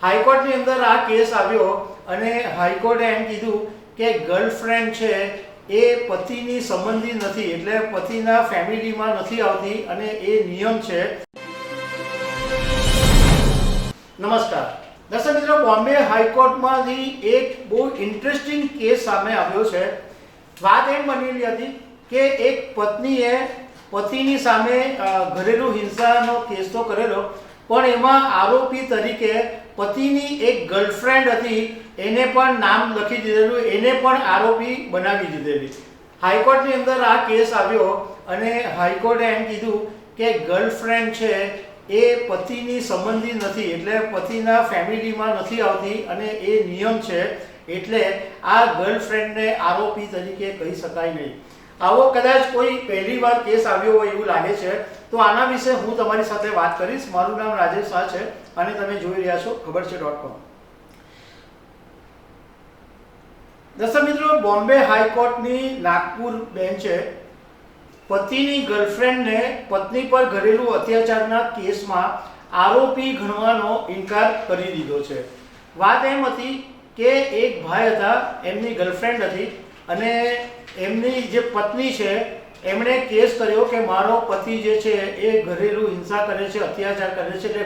હાઈકોર્ટની અંદર આ કેસ આવ્યો અને હાઈકોર્ટે એમ કીધું કે ગર્લફ્રેન્ડ છે એ પતિની સંબંધી નથી, એટલે પતિના ફેમિલીમાં નથી આવતી અને એ નિયમ છે. નમસ્કાર દર્શક મિત્રો, બોમ્બે હાઈકોર્ટમાંથી એક બહુ ઇન્ટરેસ્ટિંગ કેસ સામે આવ્યો છે. વાત એમ બનેલી હતી કે એક પત્નીએ પતિની સામે ઘરેલું હિંસાનો કેસ તો કરેલો, પણ એમાં આરોપી તરીકે પતિની એક ગર્લફ્રેન્ડ હતી એને પણ નામ લખી દીધેલું, એને પણ આરોપી બનાવી દીધેલી. હાઈકોર્ટની અંદર આ કેસ આવ્યો અને હાઈકોર્ટે એમ કીધું કે ગર્લફ્રેન્ડ છે એ પતિની સંબંધી નથી, એટલે પતિના ફેમિલીમાં નથી આવતી અને એ નિયમ છે, એટલે આ ગર્લફ્રેન્ડને આરોપી તરીકે કહી શકાય નહીં. આવો કદાચ કોઈ પહેલી વાર કેસ આવ્યો હોય એવું લાગે છે, તો આના વિશે હું તમારી સાથે વાત કરીશ. મારું નામ રાજેશ શાહ છે અને તમે જોઈ રહ્યા છો ખબરછે.com. દર્શક મિત્રો, બોમ્બે હાઈકોર્ટની નાગપુર બેન્ચે પતિની ગર્લફ્રેન્ડને પત્ની પર ઘરેલું અત્યાચારના કેસમાં આરોપી ગણવાનો ઇનકાર કરી દીધો છે. વાત એમ હતી કે એક ભાઈ હતા, એમની ગર્લફ્રેન્ડ હતી અને એમની જે પત્ની છે એમણે કેસ કર્યો કે મારો પતિ જે છે એ ઘરેલું હિંસા કરે છે, અત્યાચાર કરે છે, એટલે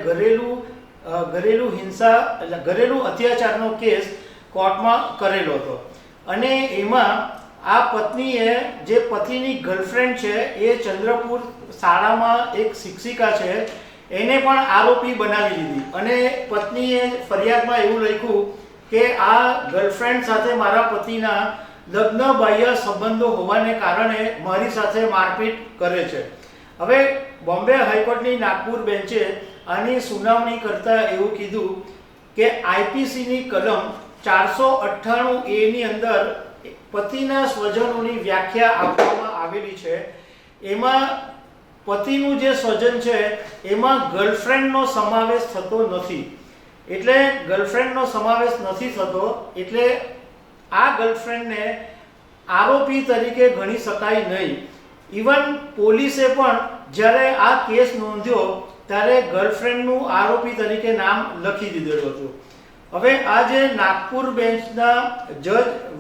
ઘરેલું અત્યાચારનો કેસ કોર્ટમાં કરેલો હતો. અને એમાં આ પત્નીએ જે પતિની ગર્લફ્રેન્ડ છે એ ચંદ્રપુર શાળામાં એક શિક્ષિકા છે, એને પણ આરોપી બનાવી દીધી અને પત્નીએ ફરિયાદમાં એવું લખ્યું કે આ ગર્લફ્રેન્ડ સાથે મારા પતિના લગ્ન બાહ્ય સંબંધો હોવાને કારણે મારી સાથે મારપીટ કરે છે. હવે બોમ્બે હાઈકોર્ટની નાગપુર બેન્ચે આની સુનાવણી કરતા એવું કીધું કે આઈપીસીની કલમ 498A ની અંદર પતિના સ્વજનોની વ્યાખ્યા આપવામાં આવેલી છે. એમાં પતિનું જે સ્વજન છે એમાં ગર્લફ્રેન્ડનો સમાવેશ થતો નથી, એટલે ગર્લફ્રેન્ડનો સમાવેશ નથી થતો, એટલે આ ગર્લફ્રેન્ડને આરોપી તરીકે ગણી શકાય નહીં. ઇવન પોલીસે પણ જ્યારે આ કેસ નોંધ્યો ત્યારે ગર્લફ્રેન્ડનું આરોપી તરીકે નામ લખી દીધેલું હતું. હવે આ જે નાગપુર બેન્ચના જજ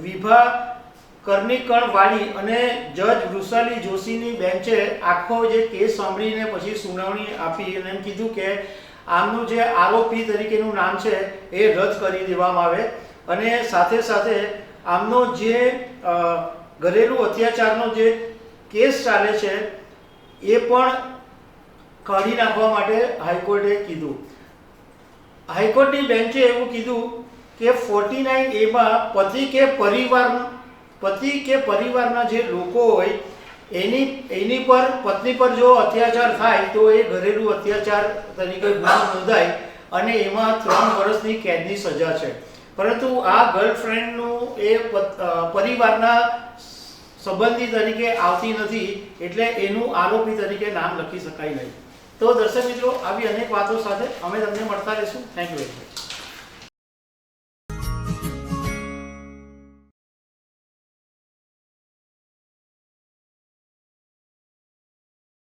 વિભા કર્ણિકણવાળી અને જજ વૃષાલી જોશીની બેન્ચે આખો જે કેસ સાંભળીને પછી સુનાવણી આપી અને એમ કીધું કે આમનું જે આરોપી તરીકેનું નામ છે એ રદ કરી દેવામાં આવે અને સાથે સાથે આમનો જે ઘરેલું અત્યાચારનો જે કેસ ચાલે છે એ પણ કાઢી નાખવા માટે હાઈકોર્ટે કીધું. હાઈકોર્ટની બેન્ચે એવું કીધું કે 49A માં પતિ કે પરિવારના જે લોકો હોય એની પર પત્ની પર જો અત્યાચાર થાય તો એ ઘરેલું અત્યાચાર તરીકે ગુનો નોંધાય અને એમાં 3 વર્ષની કેદની સજા છે. પરંતુ આ ગર્લફ્રેન્ડનું એ પરિવારના સંબંધી તરીકે આવતી નથી, એટલે એનું આરોપી તરીકે નામ લખી શકાય નહીં. તો દર્શક મિત્રો, આવી અનેક વાતો સાથે અમે તમને મળતા રહીશું. Thank you very much.